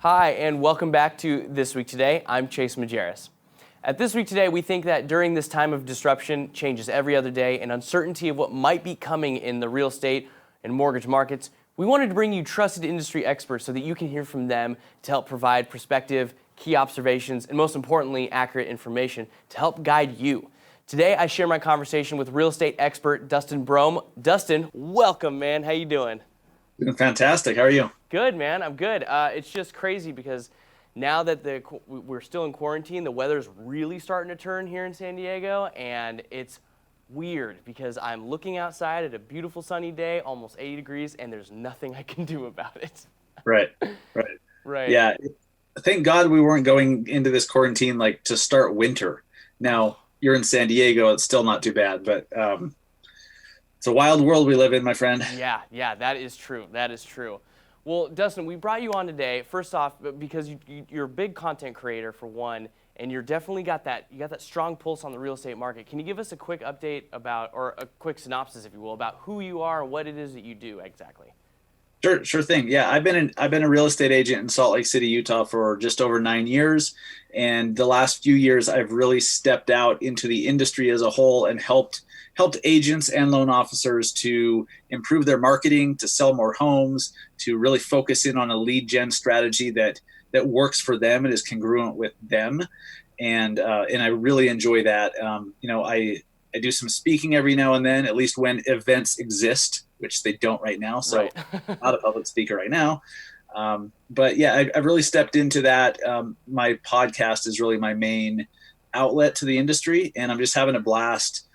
Hi, and welcome back to This Week Today. I'm Chase Majerus. At This Week Today, we think that during this time of disruption, changes every other day, and uncertainty of what might be coming in the real estate and mortgage markets, we wanted to bring you trusted industry experts so that you can hear from them to help provide perspective, key observations, and most importantly, accurate information to help guide you. Today, I share my conversation with real estate expert Dustin Brohm. Dustin, welcome, man. How you doing? Doing fantastic. How are you? Good, man. I'm good. It's just crazy because now that we're still in quarantine, the weather's really starting to turn here in San Diego, and it's weird because I'm looking outside at a beautiful sunny day, almost 80 degrees, and there's nothing I can do about it. Right. Right. Yeah. Thank God we weren't going into this quarantine like to start winter. Now, you're in San Diego. It's still not too bad, but it's a wild world we live in, my friend. Yeah, that is true. That is true. Well, Dustin, we brought you on today, first off, because you're a big content creator, for one, and you got that strong pulse on the real estate market. Can you give us a quick update or a quick synopsis, if you will, about who you are and what it is that you do exactly? Sure thing. Yeah, I've been a real estate agent in Salt Lake City, Utah for just over 9 years, and the last few years I've really stepped out into the industry as a whole and helped agents and loan officers to improve their marketing, to sell more homes, to really focus in on a lead gen strategy that works for them and is congruent with them, and I really enjoy that. I do some speaking every now and then, at least when events exist, which they don't right now. So Right. I'm not a public speaker right now. But yeah, I've really stepped into that. My podcast is really my main outlet to the industry, and I'm just having a blast,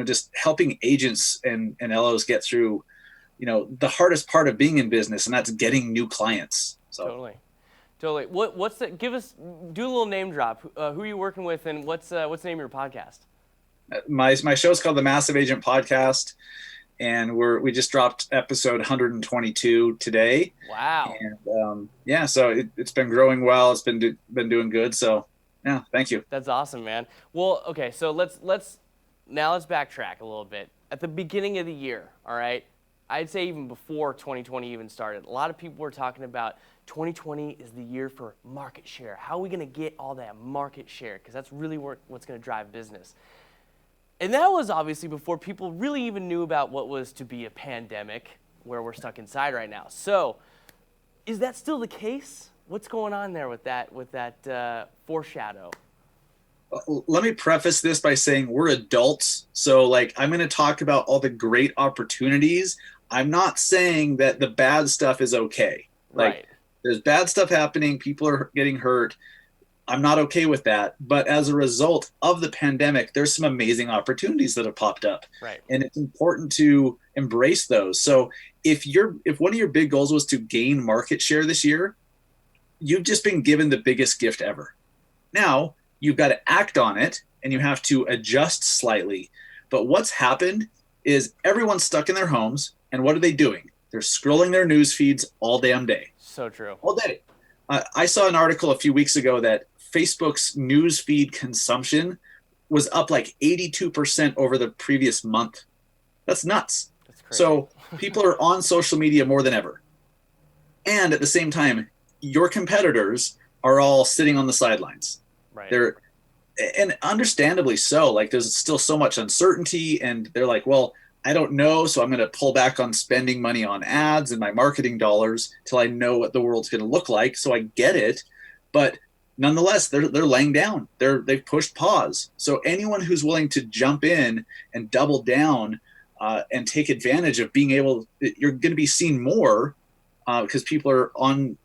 just helping agents and LOs get through, the hardest part of being in business, and that's getting new clients. So Totally. Do a little name drop. Who are you working with, and what's the name of your podcast? my show is called the Massive Agent Podcast, and we just dropped episode 122 today. Wow. And so it's been growing well. It's been doing good. So yeah, thank you. That's awesome, man. Well, okay, so let's backtrack a little bit. At the beginning of the year, all right, I'd say even before 2020 even started, a lot of people were talking about 2020 is the year for market share. How are we going to get all that market share? Because that's really what's going to drive business. And that was obviously before people really even knew about what was to be a pandemic, where we're stuck inside right now. So, is that still the case? What's going on there with that foreshadow? Let me preface this by saying we're adults. So I'm going to talk about all the great opportunities. I'm not saying that the bad stuff is okay. Right. There's bad stuff happening. People are getting hurt. I'm not okay with that. But as a result of the pandemic, there's some amazing opportunities that have popped up. Right. And it's important to embrace those. So if one of your big goals was to gain market share this year, you've just been given the biggest gift ever. Now you've got to act on it, and you have to adjust slightly. But what's happened is everyone's stuck in their homes, and what are they doing? They're scrolling their news feeds all damn day. So true. All day. I saw an article a few weeks ago that Facebook's news feed consumption was up like 82% over the previous month. That's nuts. That's crazy. So people are on social media more than ever. And at the same time, your competitors are all sitting on the sidelines. Right. And understandably so. There's still so much uncertainty, and they're like, well, I don't know, so I'm going to pull back on spending money on ads and my marketing dollars till I know what the world's going to look like. So I get it, but nonetheless, they're laying down. They've pushed pause. So anyone who's willing to jump in and double down and take advantage of being able, you're going to be seen more because people are on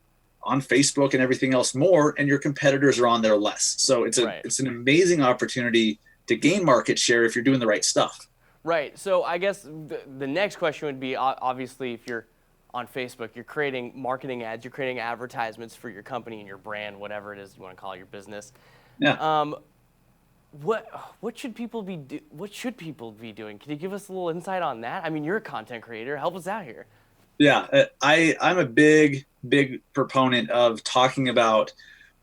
Facebook and everything else more, and your competitors are on there less. So it's an amazing opportunity to gain market share if you're doing the right stuff. Right. So I guess the next question would be, obviously, if you're on Facebook, you're creating marketing ads, you're creating advertisements for your company and your brand, whatever it is you want to call your business. Yeah. What should people be doing? Can you give us a little insight on that? I mean, you're a content creator. Help us out here. Yeah, I'm a big proponent of talking about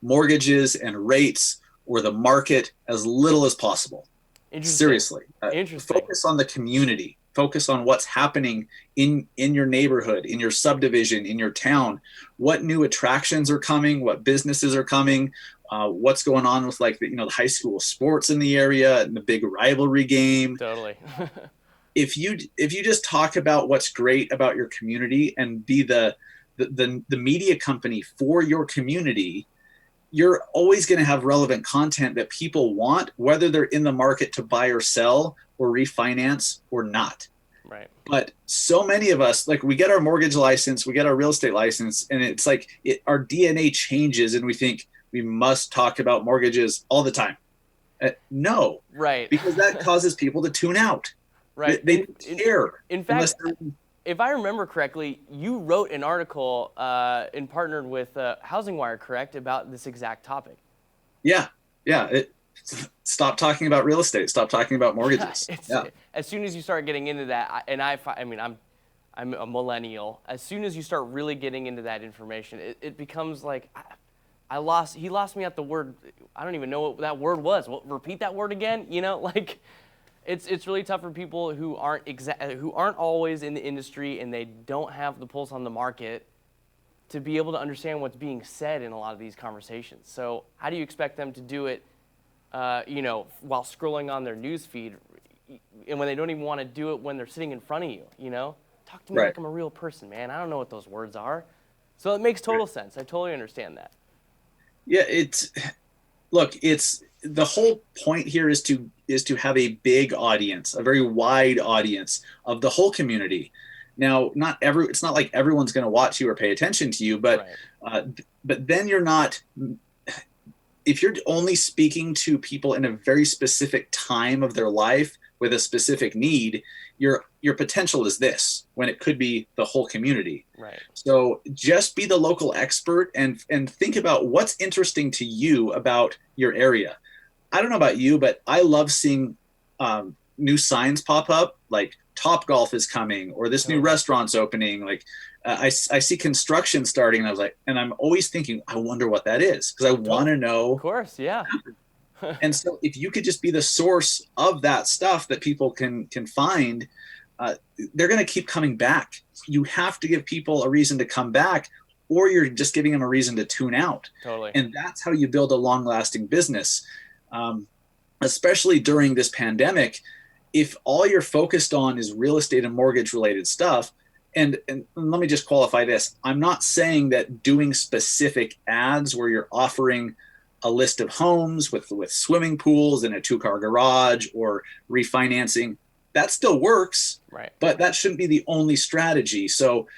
mortgages and rates or the market as little as possible. Interesting. Seriously. Interesting. Focus on the community. focus on what's happening in your neighborhood, in your subdivision, in your town. What new attractions are coming? What businesses are coming? What's going on with like the high school sports in the area and the big rivalry game? Totally. If you just talk about what's great about your community and be the media company for your community, you're always going to have relevant content that people want, whether they're in the market to buy or sell or refinance or not. Right. But so many of us, like, we get our mortgage license, we get our real estate license, and it's like our DNA changes and we think we must talk about mortgages all the time. No, Right. because that causes people to tune out. Right. They don't care. In fact, if I remember correctly, you wrote an article and partnered with Housing Wire, correct, about this exact topic. Yeah. Stop talking about real estate. Stop talking about mortgages. As soon as you start getting into that, and I mean, I'm a millennial. As soon as you start really getting into that information, it becomes like he lost me at the word. I don't even know what that word was. Repeat that word again. Like. It's really tough for people who aren't always in the industry and they don't have the pulse on the market to be able to understand what's being said in a lot of these conversations. So how do you expect them to do it, while scrolling on their news feed, and when they don't even want to do it when they're sitting in front of you? Talk to me like I'm a real person, man. I don't know what those words are. So it makes total sense. I totally understand that. Yeah, it's the whole point here is to have a big audience, a very wide audience of the whole community. Now, it's not like everyone's going to watch you or pay attention to you, but then you're not. If you're only speaking to people in a very specific time of their life with a specific need, your potential is this, when it could be the whole community. Right. So just be the local expert and think about what's interesting to you about your area. I don't know about you, but I love seeing new signs pop up, like Top Golf is coming, or this new restaurant's opening. Like I see construction starting, and I'm always thinking, I wonder what that is, because I want to know. Of course, yeah. And so if you could just be the source of that stuff that people can find, they're going to keep coming back. You have to give people a reason to come back, or you're just giving them a reason to tune out. Totally. And that's how you build a long-lasting business. Especially during this pandemic, if all you're focused on is real estate and mortgage related stuff, and let me just qualify this. I'm not saying that doing specific ads where you're offering a list of homes with swimming pools and a 2-car garage or refinancing, that still works, right? But that shouldn't be the only strategy. So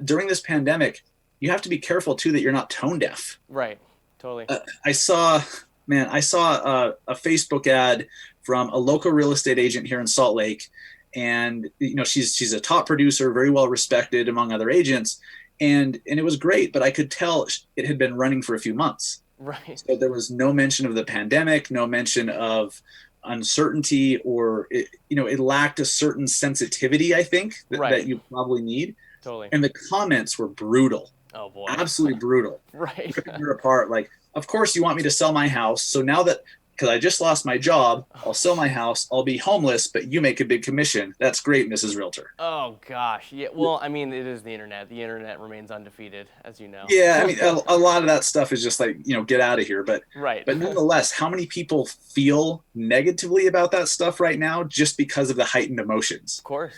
during this pandemic, you have to be careful too that you're not tone deaf. Right. Totally. I saw a Facebook ad from a local real estate agent here in Salt Lake, and she's a top producer, very well respected among other agents, and it was great, but I could tell it had been running for a few months. Right. So there was no mention of the pandemic, no mention of uncertainty, or it lacked a certain sensitivity, I think, that you probably need. Totally. And the comments were brutal. Oh boy. Absolutely brutal. Right. You're apart. Like, of course you want me to sell my house. So now that, because I just lost my job, I'll sell my house. I'll be homeless, but you make a big commission. That's great, Mrs. Realtor. Oh gosh. Yeah. Well, I mean, it is the internet. The internet remains undefeated, as you know. Yeah. I mean, a lot of that stuff is just like, get out of here. But right. But nonetheless, how many people feel negatively about that stuff right now just because of the heightened emotions? Of course.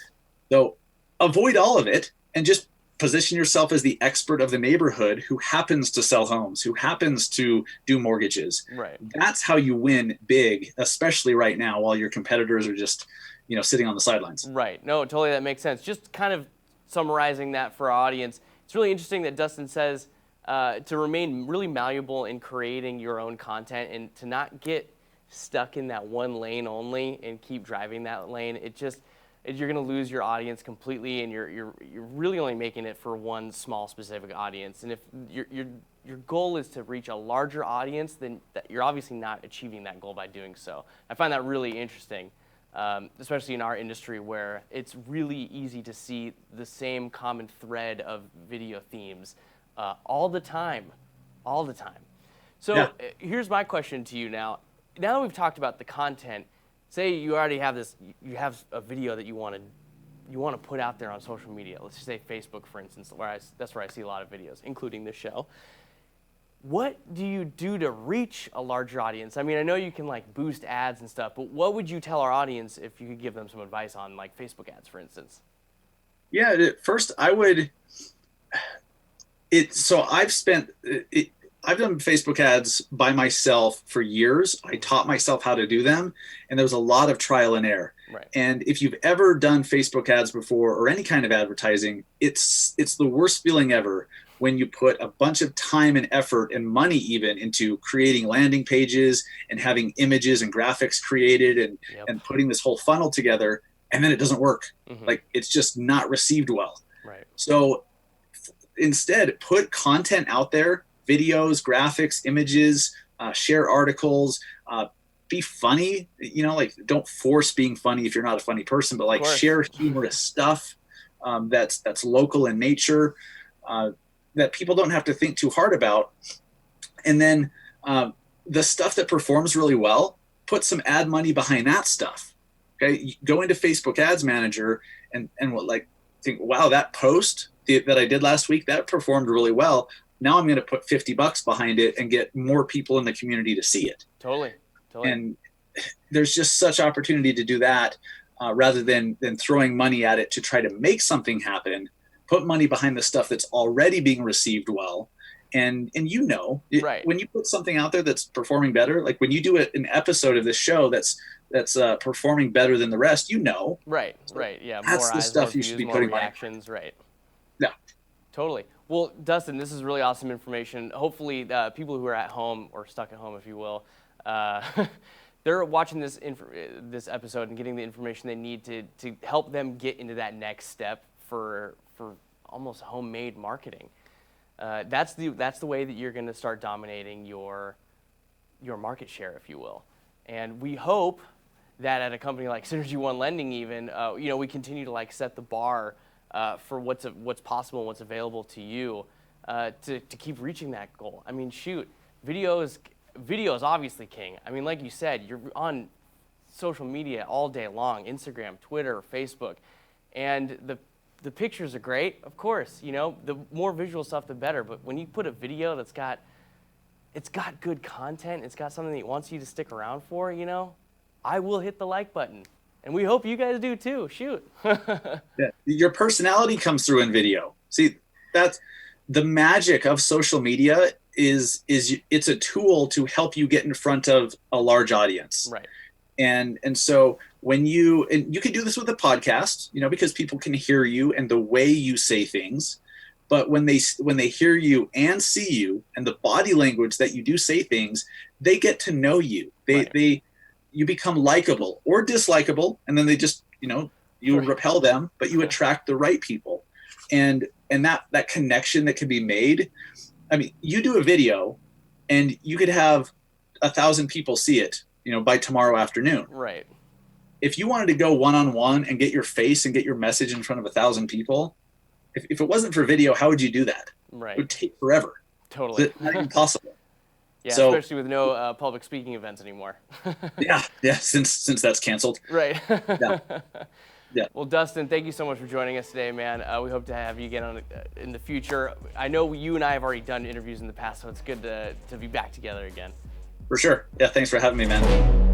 So avoid all of it and just position yourself as the expert of the neighborhood who happens to sell homes, who happens to do mortgages. Right. That's how you win big, especially right now while your competitors are just, sitting on the sidelines. Right. No, totally. That makes sense. Just kind of summarizing that for our audience, it's really interesting that Dustin says to remain really malleable in creating your own content and to not get stuck in that one lane only and keep driving that lane. You're going to lose your audience completely, and you're really only making it for one small specific audience. And if your goal is to reach a larger audience, then you're obviously not achieving that goal by doing so. I find that really interesting, especially in our industry where it's really easy to see the same common thread of video themes all the time. So Here's my question to you now. Now that we've talked about the content, say you already have you have a video that you want to you want to put out there on social media. Let's just say Facebook, for instance, that's where I see a lot of videos, including this show. What do you do to reach a larger audience? I mean, I know you can like boost ads and stuff, but what would you tell our audience if you could give them some advice on like Facebook ads, for instance? Yeah, first I would. So I've done Facebook ads by myself for years. I taught myself how to do them, and there was a lot of trial and error. Right. And if you've ever done Facebook ads before or any kind of advertising, it's the worst feeling ever when you put a bunch of time and effort and money even into creating landing pages and having images and graphics created and putting this whole funnel together, and then it doesn't work. Like it's just not received well. Right. So instead, put content out there, videos, graphics, images, share articles, be funny, like don't force being funny if you're not a funny person, but like share humorous stuff that's local in nature, that people don't have to think too hard about. And then the stuff that performs really well, put some ad money behind that stuff. Okay, you go into Facebook Ads Manager and think, wow, that post that I did last week, that performed really well. Now I'm going to put $50 behind it and get more people in the community to see it. Totally. And there's just such opportunity to do that rather than throwing money at it to try to make something happen. Put money behind the stuff that's already being received well. And when you put something out there that's performing better, like when you do an episode of this show that's performing better than the rest, Right. Yeah. That's More the eyes, stuff more you views, should be more putting reactions. Right. Yeah. Totally. Well, Dustin, this is really awesome information. Hopefully, people who are at home or stuck at home, if you will, they're watching this episode and getting the information they need to help them get into that next step for almost homemade marketing. That's the way that you're going to start dominating your market share, if you will. And we hope that at a company like Synergy One Lending, even we continue to like set the bar for what's possible and what's available to you to keep reaching that goal. I mean, shoot, video is obviously king. I mean, like you said, you're on social media all day long, Instagram, Twitter, Facebook, and the pictures are great, of course. The more visual stuff, the better. But when you put a video that's got good content, it's got something that wants you to stick around for, I will hit the like button. And we hope you guys do too. Shoot. Yeah. Your personality comes through in video. See, that's the magic of social media is it's a tool to help you get in front of a large audience. Right. And so when you can do this with a podcast, because people can hear you and the way you say things. But when they hear you and see you and the body language that you do say things, they get to know you. You become likable or dislikable, and then they just, you repel them, but you attract the right people. And that connection that can be made. I mean, you do a video and you could have 1,000 people see it, by tomorrow afternoon. Right. If you wanted to go one-on-one and get your face and get your message in front of 1,000 people, if it wasn't for video, how would you do that? Right. It would take forever. Totally. It's not even possible. Yeah, so, especially with no public speaking events anymore. yeah, since that's canceled. Right. Yeah. Well, Dustin, thank you so much for joining us today, man. We hope to have you again on in the future. I know you and I have already done interviews in the past, so it's good to be back together again. For sure. Yeah, thanks for having me, man.